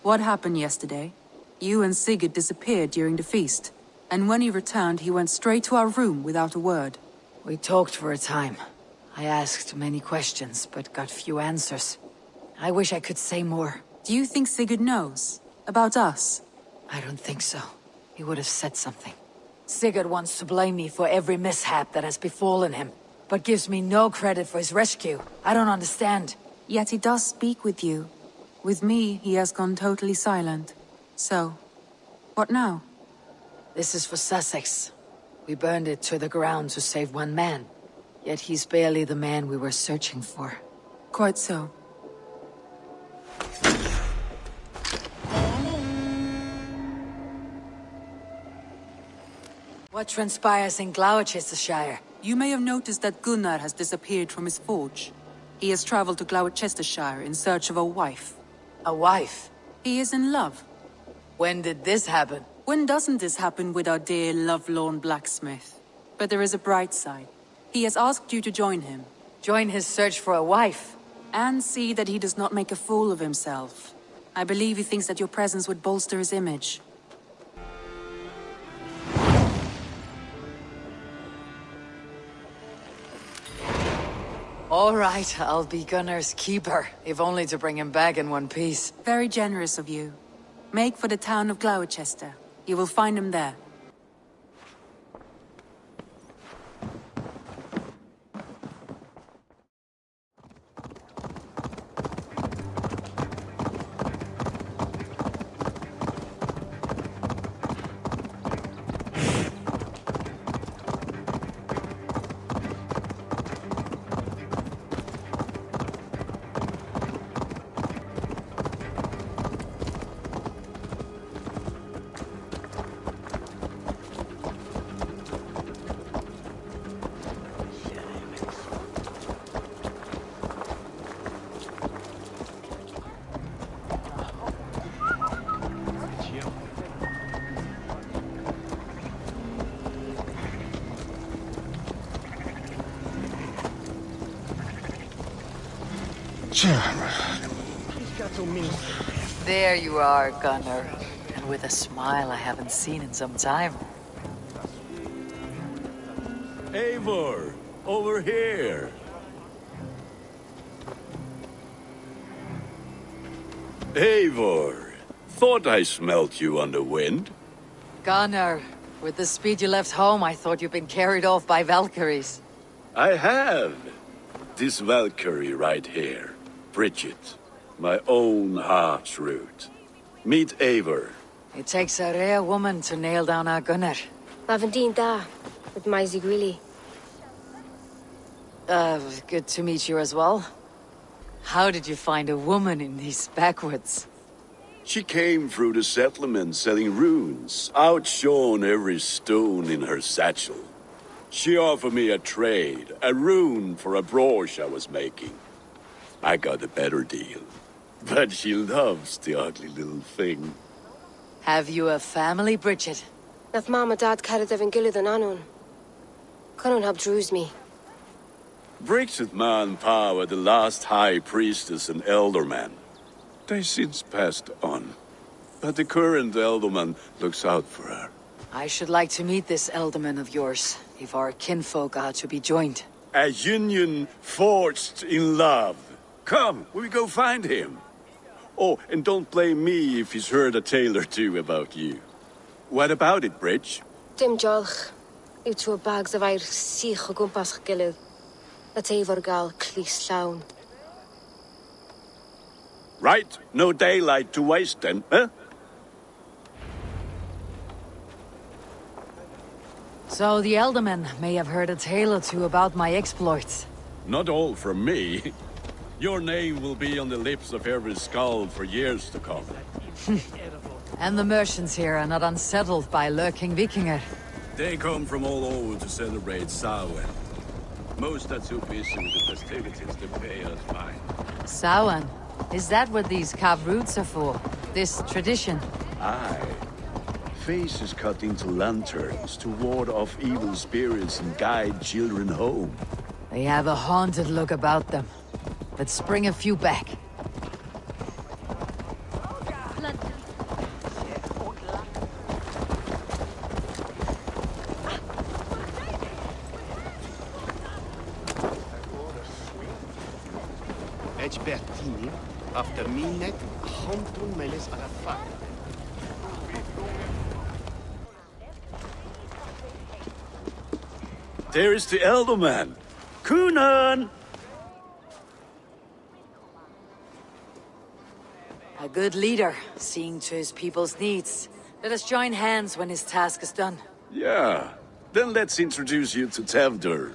What happened yesterday? You and Sigurd disappeared during the feast, and when he returned, he went straight to our room without a word. We talked for a time. I asked many questions, but got few answers. I wish I could say more. Do you think Sigurd knows? About us? I don't think so. He would have said something. Sigurd wants to blame me for every mishap that has befallen him, but gives me no credit for his rescue. I don't understand. Yet he does speak with you. With me, he has gone totally silent. So, what now? This is for Sussex. We burned it to the ground to save one man. Yet he's barely the man we were searching for. Quite so. What transpires in Gloucestershire? You may have noticed that Gunnar has disappeared from his forge. He has traveled to Gloucestershire in search of a wife. A wife? He is in love. When did this happen? When doesn't this happen with our dear lovelorn blacksmith? But there is a bright side. He has asked you to join him. Join his search for a wife? And see that he does not make a fool of himself. I believe he thinks that your presence would bolster his image. All right, I'll be Gunnar's keeper, if only to bring him back in one piece. Very generous of you. Make for the town of Gloucester. You will find him there. There you are, Gunnar. And with a smile I haven't seen in some time. Eivor, over here. Eivor, thought I smelt you on the wind. Gunnar, with the speed you left home, I thought you'd been carried off by Valkyries. I have. This Valkyrie right here, Bridget, my own heart's root. Meet Eivor. It takes a rare woman to nail down our Gunnar. Lavendine da, with Maisie Greeley. Good to meet you as well. How did you find a woman in these backwoods? She came through the settlement selling runes, outshone every stone in her satchel. She offered me a trade, a rune for a brooch I was making. I got a better deal. But she loves the ugly little thing. Have you a family, Bridget? Nath Mama Dad carried Evan Gilly than Anon. Conan helped druise me. Bridget Man Power, the last high priestess and elderman. They since passed on. But the current elderman looks out for her. I should like to meet this elderman of yours, if our kinfolk are to be joined. A union forged in love. Come, we go find him. Oh, and don't blame me if he's heard a tale or two about you. What about it, Bridge? Dim jolch. Yw tŵ bags of air sych o gwmpas gilydd. A Eivor gal clis llawn. Right, no daylight to waste then, huh? So the elderman may have heard a tale or two about my exploits. Not all from me. Your name will be on the lips of every skull for years to come. And the merchants here are not unsettled by lurking Vikinger. They come from all over to celebrate Samhain. Most are too busy with the festivities to pay us fine. Samhain? Is that what these carved roots are for? This tradition? Aye. Faces cut into lanterns to ward off evil spirits and guide children home. They have a haunted look about them. Let's bring a few back. Blood Bertini, after Minet, Hantun Meles Arafat. There is the elder man. Kunan! A good leader, seeing to his people's needs. Let us join hands when his task is done. Yeah. Then let's introduce you to Tevder.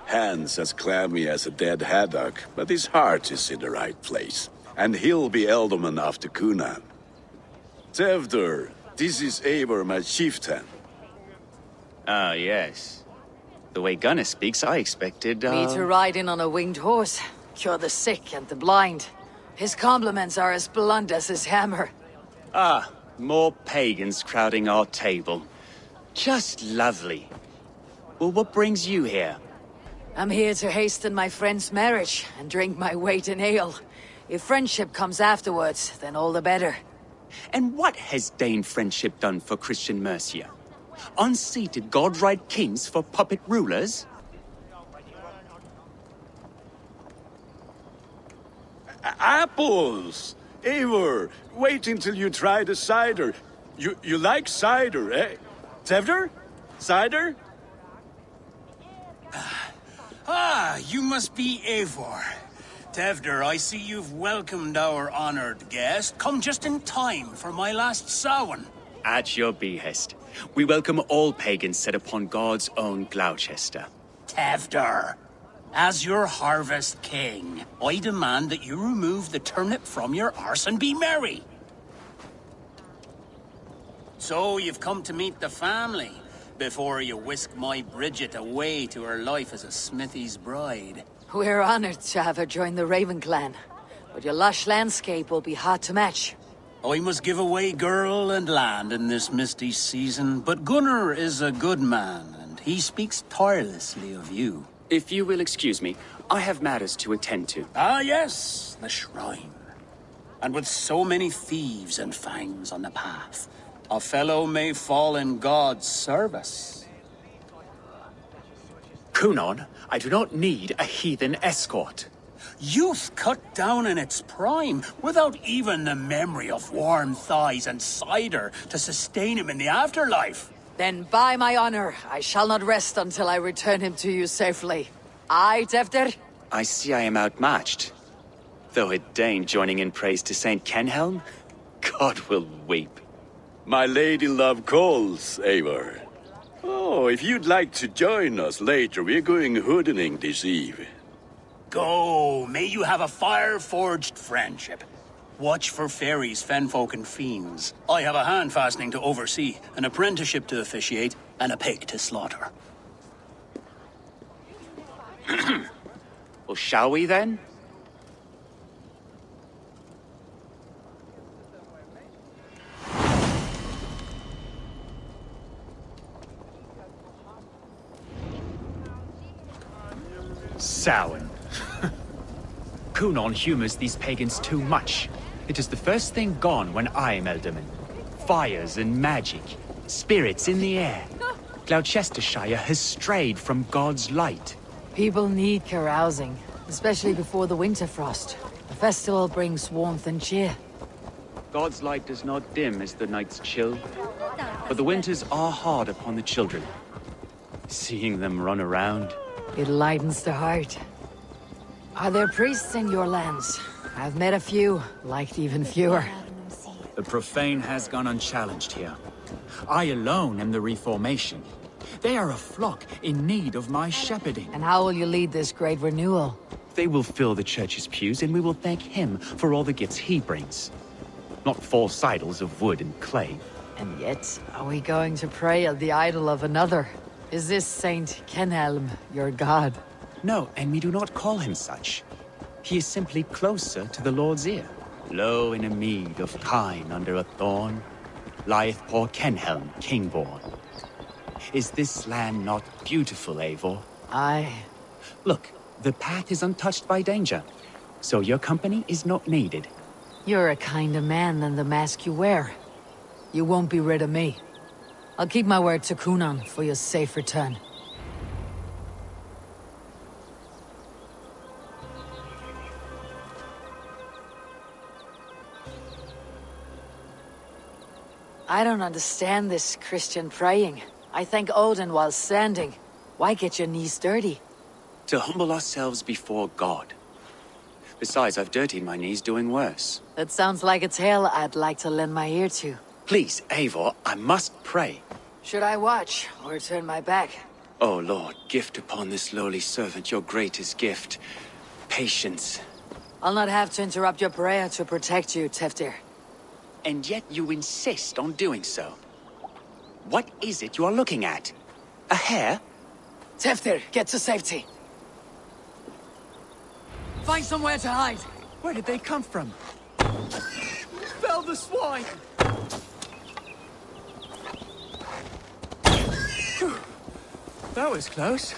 Hands as clammy as a dead haddock, but his heart is in the right place. And he'll be Elderman after Kunan. Tevder, this is Eivor, my chieftain. Ah, yes. The way Gunnar speaks, I expected, Me to ride in on a winged horse, cure the sick and the blind. His compliments are as blunt as his hammer. Ah, more pagans crowding our table. Just lovely. Well, what brings you here? I'm here to hasten my friend's marriage and drink my weight in ale. If friendship comes afterwards, then all the better. And what has Dane friendship done for Christian Mercia? Unseated god-right kings for puppet rulers? Apples! Eivor, wait until you try the cider. You like cider, eh? Tevder? Cider? Ah, you must be Eivor. Tevder, I see you've welcomed our honored guest. Come just in time for my last Samhain. At your behest. We welcome all pagans set upon God's own Gloucester. Tevder, as your harvest king, I demand that you remove the turnip from your arse and be merry. So you've come to meet the family, before you whisk my Bridget away to her life as a smithy's bride. We're honored to have her join the Raven clan, but your lush landscape will be hard to match. I must give away girl and land in this misty season, but Gunnar is a good man, and he speaks tirelessly of you. If you will excuse me, I have matters to attend to. Ah, yes, the shrine. And with so many thieves and fangs on the path, a fellow may fall in God's service. Kunon, I do not need a heathen escort. Youth cut down in its prime, without even the memory of warm thighs and cider to sustain him in the afterlife. Then by my honor, I shall not rest until I return him to you safely. Aye, Tevder? I see I am outmatched. Though a Dane joining in praise to Saint Kenhelm, God will weep. My lady love calls, Eivor. Oh, if you'd like to join us later, we're going hoodening this eve. Go, may you have a fire-forged friendship. Watch for fairies, fenfolk, and fiends. I have a hand fastening to oversee, an apprenticeship to officiate, and a pig to slaughter. Well, shall we then? Samhain. Kunon humors these pagans too much. It is the first thing gone when I am Elderman. Fires and magic, spirits in the air. Gloucestershire has strayed from God's light. People need carousing, especially before the winter frost. The festival brings warmth and cheer. God's light does not dim as the nights chill, but the winters are hard upon the children. Seeing them run around. It lightens the heart. Are there priests in your lands? I've met a few, liked even fewer. The profane has gone unchallenged here. I alone am the reformation. They are a flock in need of my shepherding. And how will you lead this great renewal? They will fill the church's pews, and we will thank him for all the gifts he brings. Not false idols of wood and clay. And yet, are we going to pray at the idol of another? Is this Saint Kenhelm your god? No, and we do not call him such. He is simply closer to the Lord's ear. Low in a mead of kine under a thorn, lieth poor Kenhelm, king-born. Is this land not beautiful, Eivor? Aye. Look, the path is untouched by danger, so your company is not needed. You're a kinder man than the mask you wear. You won't be rid of me. I'll keep my word to Kunan for your safe return. I don't understand this Christian praying. I thank Odin while standing. Why get your knees dirty? To humble ourselves before God. Besides, I've dirtied my knees doing worse. That sounds like a tale I'd like to lend my ear to. Please, Eivor, I must pray. Should I watch, or turn my back? Oh Lord, gift upon this lowly servant your greatest gift. Patience. I'll not have to interrupt your prayer to protect you, Teftir. And yet you insist on doing so. What is it you are looking at? A hare? Teftir, get to safety. Find somewhere to hide. Where did they come from? Fell the swine! That was close.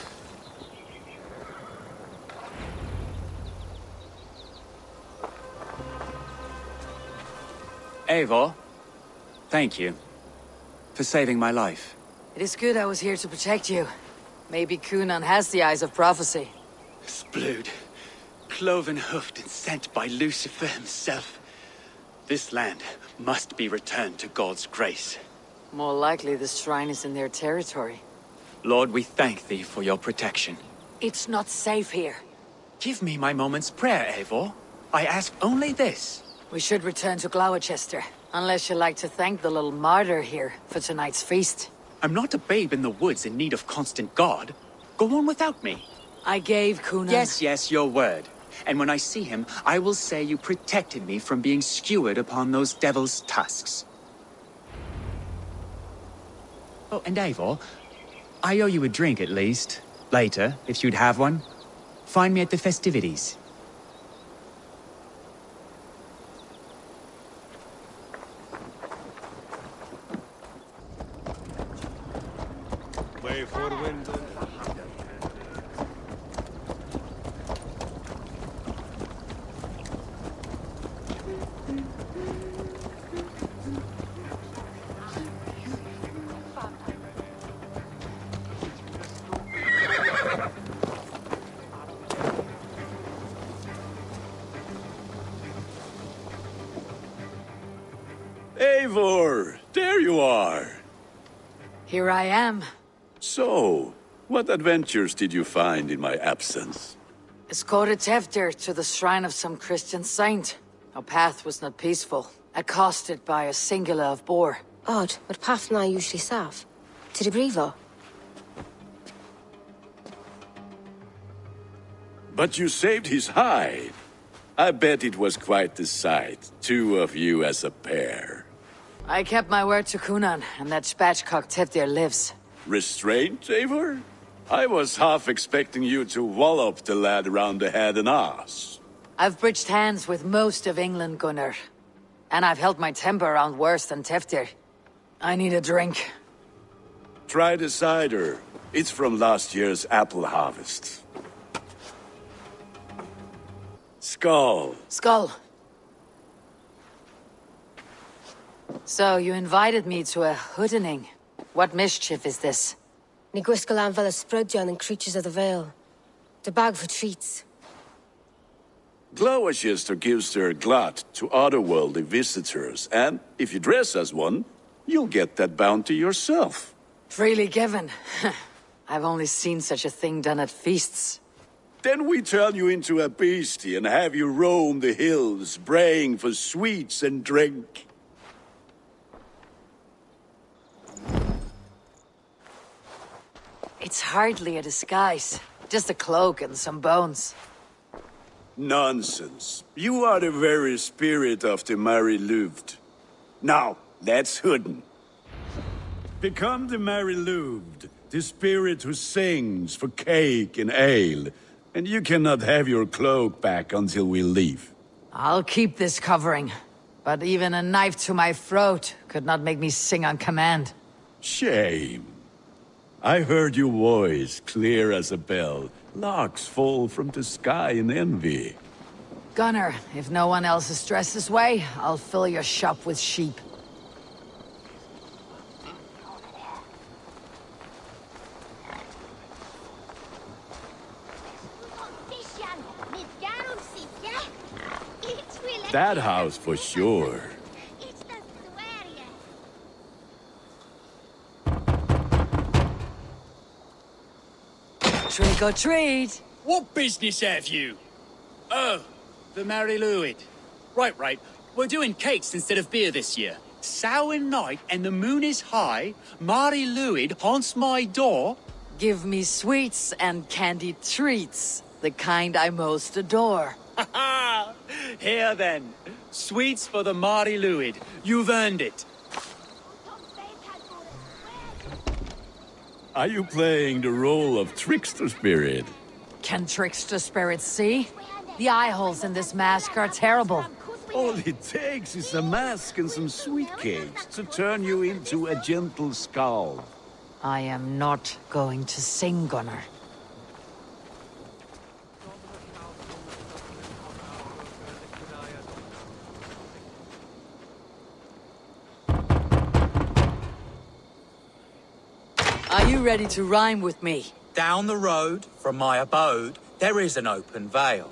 Eivor, thank you for saving my life. It is good I was here to protect you. Maybe Kunan has the eyes of prophecy. Splood, cloven-hoofed and sent by Lucifer himself. This land must be returned to God's grace. More likely the shrine is in their territory. Lord, we thank thee for your protection. It's not safe here. Give me my moment's prayer, Eivor. I ask only this. We should return to Gloucester, unless you'd like to thank the little martyr here for tonight's feast. I'm not a babe in the woods in need of constant guard. Go on without me. I gave Kunan... Yes, your word. And when I see him, I will say you protected me from being skewered upon those devil's tusks. Oh, and Eivor, I owe you a drink at least. Later, if you'd have one. Find me at the festivities. Way for wind. Eivor, there you are. Here I am. So, what adventures did you find in my absence? Escorted Teftir to the shrine of some Christian saint. Our path was not peaceful, accosted by a singular of boar. Odd, but path and I usually serve. To the Brevo. But you saved his hide. I bet it was quite the sight, two of you as a pair. I kept my word to Kunan, and that spatchcock Teftir lives. Restraint, Eivor? I was half expecting you to wallop the lad around the head and ass. I've bridged hands with most of England, Gunnar. And I've held my temper around worse than Teftir. I need a drink. Try the cider. It's from last year's apple harvest. Skull. Skull. So, you invited me to a hoodening. What mischief is this? Ní gwisgo an fel ysbrydion and creatures of the Vale. The bag for treats. Gloucester gives their glut to otherworldly visitors, and if you dress as one, you'll get that bounty yourself. Freely given. I've only seen such a thing done at feasts. Then we turn you into a beastie and have you roam the hills, braying for sweets and drink. It's hardly a disguise. Just a cloak and some bones. Nonsense. You are the very spirit of the Mary Louved. Now, let's hoodin. Become the Mary Louved, the spirit who sings for cake and ale, and you cannot have your cloak back until we leave. I'll keep this covering, but even a knife to my throat could not make me sing on command. Shame. I heard your voice clear as a bell. Larks fall from the sky in envy. Gunnar, if no one else is dressed this way, I'll fill your shop with sheep. That house for sure. Trick or treat. What business have you? Oh, the Mary Louid. Right. We're doing cakes instead of beer this year. Samhain night and the moon is high. Mary Louid haunts my door. Give me sweets and candied treats, the kind I most adore. Ha ha! Here then. Sweets for the Mary Louid. You've earned it. Are you playing the role of trickster spirit? Can trickster spirits see? The eye holes in this mask are terrible. All it takes is a mask and some sweet cakes to turn you into a gentle skull. I am not going to sing, Gunnar. Are you ready to rhyme with me? Down the road from my abode, there is an open vale.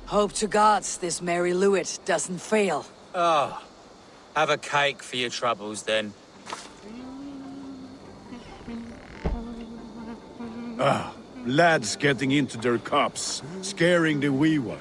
Hope to gods this Mary Louid doesn't fail. Ah, have a cake for your troubles then. Lads getting into their cups, scaring the wee ones.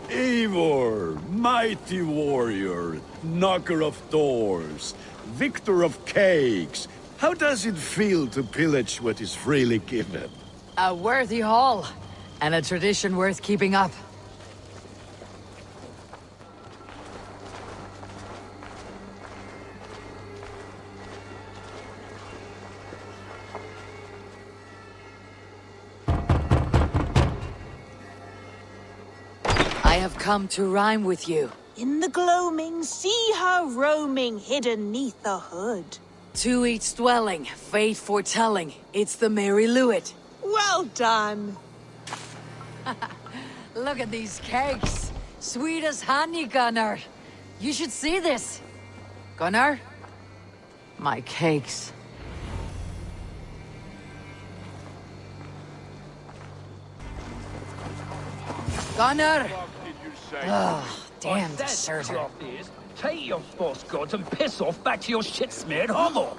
Eivor, mighty warrior, knocker of doors, victor of cakes. How does it feel to pillage what is freely given? A worthy haul, and a tradition worth keeping up. I have come to rhyme with you. In the gloaming, see her roaming, hidden neath the hood. To each dwelling, fate foretelling, it's the Mary Louid. Well done. Look at these cakes. Sweet as honey, Gunnar. You should see this. Gunnar? My cakes. Gunnar! Oh, damn deserter. Take your false gods and piss off back to your shit-smeared hovel.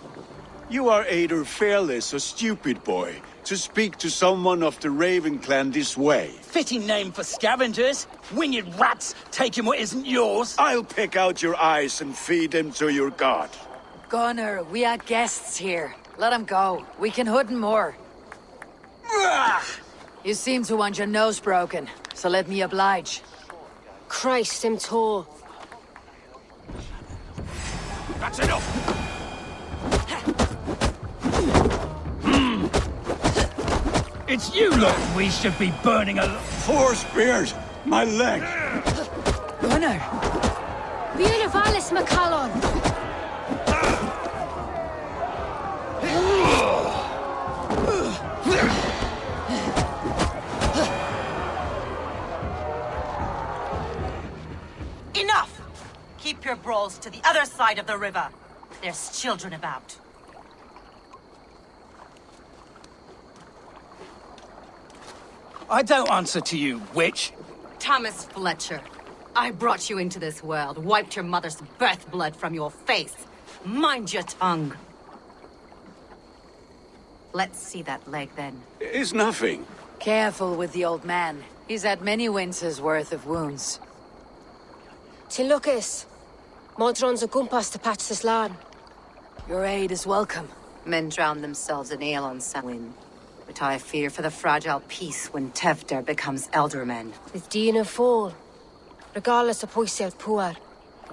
You are either fearless or stupid, boy, to speak to someone of the Raven clan this way. Fitting name for scavengers. Winged rats taking what isn't yours. I'll pick out your eyes and feed them to your god. Gunnar, we are guests here. Let him go. We can hood him more. You seem to want your nose broken, so let me oblige. Christ him tall. That's enough. It's you lot we should be burning alive. Four spears! My leg! Gunnar! Bíle Valis Macallon. Enough! Keep your brawls to the other side of the river. There's children about. I don't answer to you, witch. Thomas Fletcher, I brought you into this world, wiped your mother's birth blood from your face. Mind your tongue. Let's see that leg then. It's nothing. Careful with the old man. He's had many winters' worth of wounds. Tilukis. Modron's a gumpas to patch this land. Your aid is welcome. Men drown themselves in ale on Samhain. But I fear for the fragile peace when Tevder becomes eldermen. With Dina fall. Regardless of Poisiel Puar.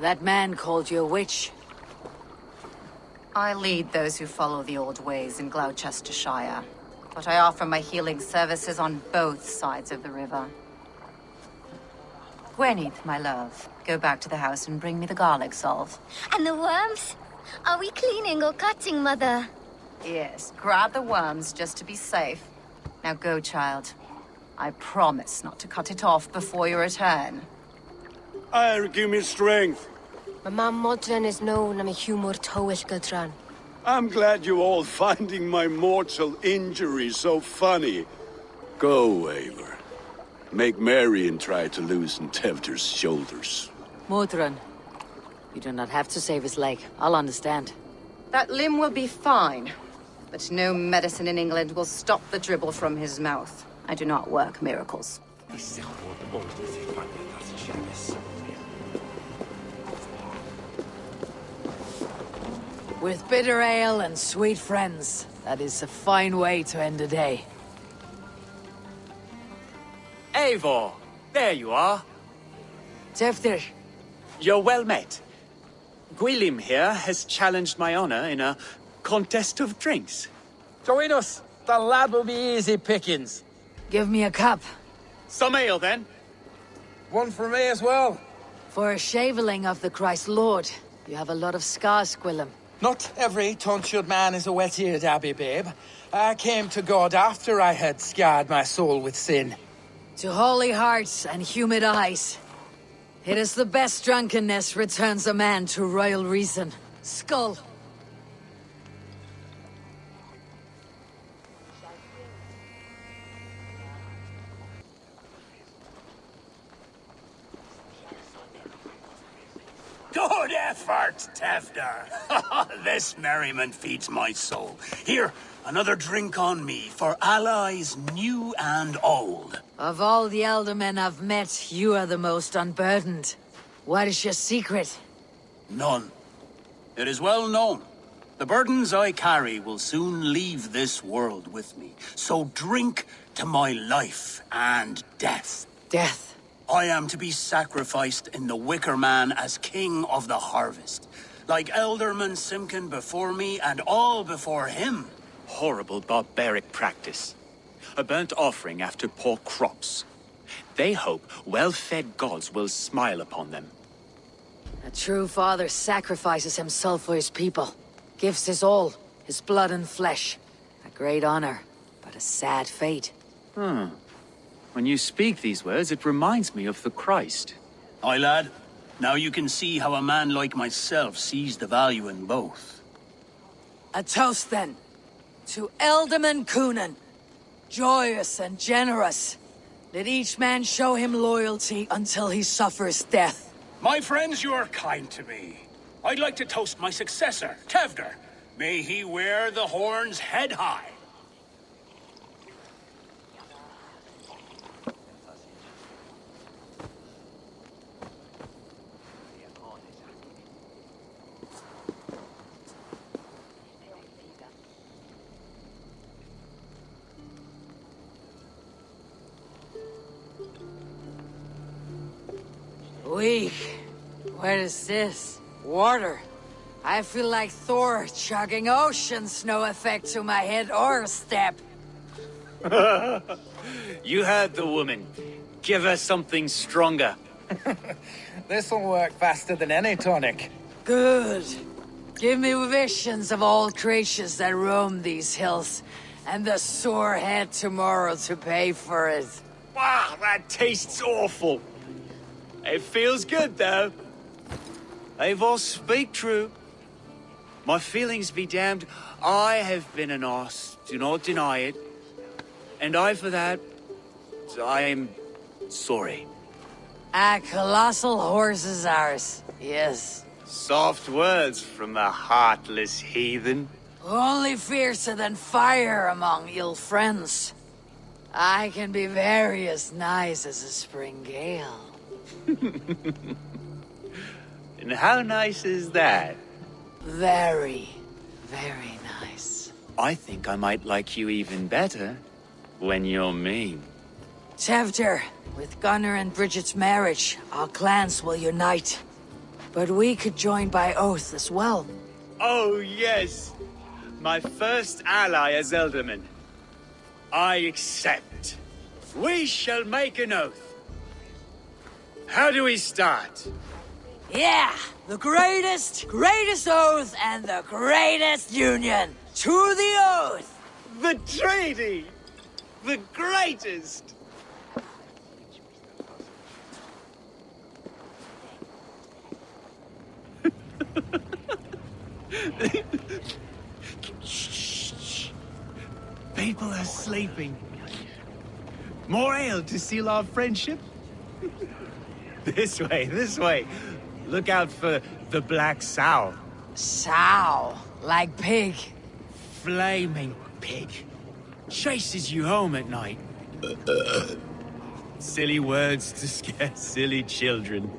That man called you a witch. I lead those who follow the old ways in Gloucestershire. But I offer my healing services on both sides of the river. Gweneth, my love, go back to the house and bring me the garlic salve. And the worms? Are we cleaning or cutting, Mother? Yes, grab the worms just to be safe. Now go, child. I promise not to cut it off before you return. Give me strength. My mam Modron is known am a humor towish Gudran. I'm glad you all finding my mortal injury so funny. Go, Eivor. Make Marion try to loosen Tevder's shoulders. Modron, You do not have to save his leg. I'll understand. That limb will be fine, but no medicine in England will stop the dribble from his mouth. I do not work miracles. With bitter ale and sweet friends, that is a fine way to end a day. Eivor, there you are. Teftir. You're well met. Gwilym here has challenged my honor in a contest of drinks. Join us. The lad will be easy pickings. Give me a cup. Some ale, then. One for me as well. For a shaveling of the Christ Lord, you have a lot of scars, Gwilym. Not every tonsured man is a wet-eared abbey, babe. I came to God after I had scarred my soul with sin. To holy hearts and humid eyes. It is the best drunkenness returns a man to royal reason. Skull. Good effort, Tefder. This merriment feeds my soul. Here, another drink on me for allies new and old. Of all the elder men I've met, you are the most unburdened. What is your secret? None. It is well known. The burdens I carry will soon leave this world with me. So drink to my life and death. Death? I am to be sacrificed in the Wicker Man as king of the harvest. Like Elderman Simkin before me and all before him. Horrible barbaric practice. A burnt offering after poor crops. They hope well-fed gods will smile upon them. A true father sacrifices himself for his people. Gives his all, his blood and flesh. A great honor, but a sad fate. When you speak these words, it reminds me of the Christ. Aye, lad. Now you can see how a man like myself sees the value in both. A toast, then. To Elderman Coonan. Joyous and generous. Let each man show him loyalty until he suffers death. My friends, you are kind to me. I'd like to toast my successor, Tefder. May he wear the horns head high. Weak. What is this? Water. I feel like Thor chugging oceans. No effect to my head or step. You heard the woman. Give her something stronger. This'll work faster than any tonic. Good. Give me visions of all creatures that roam these hills, and the sore head tomorrow to pay for it. Wow, that tastes awful. It feels good, though. Eivor, speak true. My feelings be damned. I have been an arse. Do not deny it. And I, for that, I am sorry. A colossal horse is ours. Yes. Soft words from the heartless heathen. Only fiercer than fire among ill friends. I can be very as nice as a spring gale. And how nice is that? Very, very nice. I think I might like you even better when you're mean. Tefter, with Gunnar and Bridget's marriage, our clans will unite. But we could join by oath as well. Oh, yes. My first ally as Elderman. I accept. We shall make an oath. How do we start? Yeah! The greatest oath and the greatest union! To the oath! The treaty! The greatest! Shh. People are sleeping. More ale to seal our friendship? This way, this way. Look out for The black sow. Sow. Like pig. Flaming pig. Chases you home at night. Silly words to scare silly children.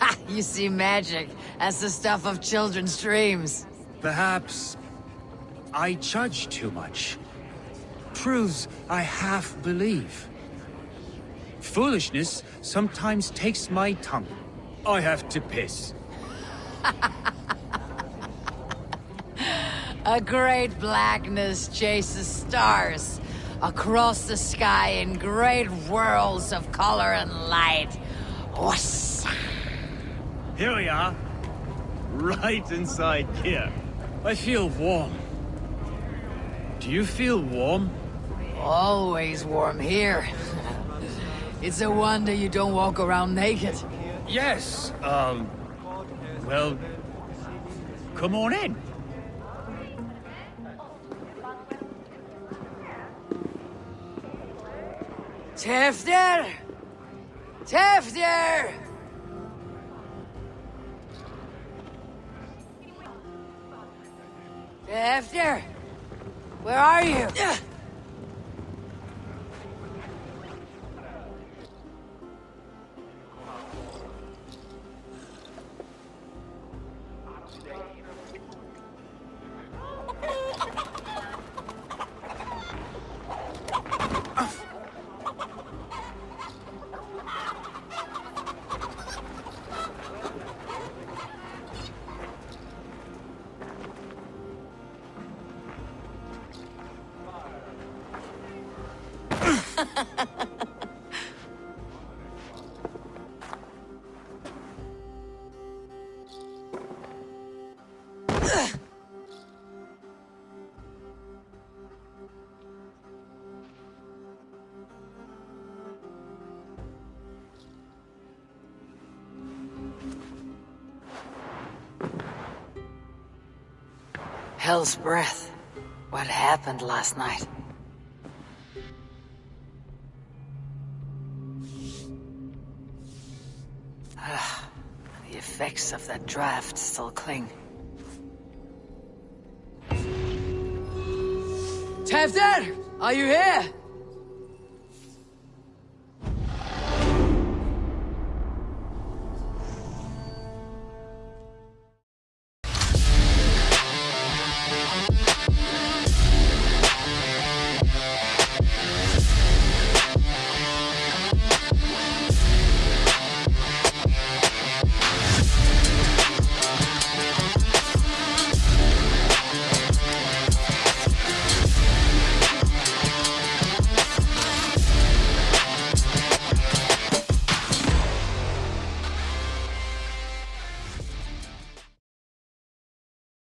Ha! You see magic. That's the stuff of children's dreams. Perhaps I judge too much. Truths I half believe. Foolishness sometimes takes my tongue. I have to piss. A great blackness chases stars across the sky in great whirls of color and light. Whoosh. Here we are. Right inside here. I feel warm. Do you feel warm? Always warm here. It's a wonder you don't walk around naked. Yes, well, come on in. Tefter! Tefter! Tefter! Where are you? Hell's breath. What happened last night? The effects of that draft still cling. Tefter! Are you here?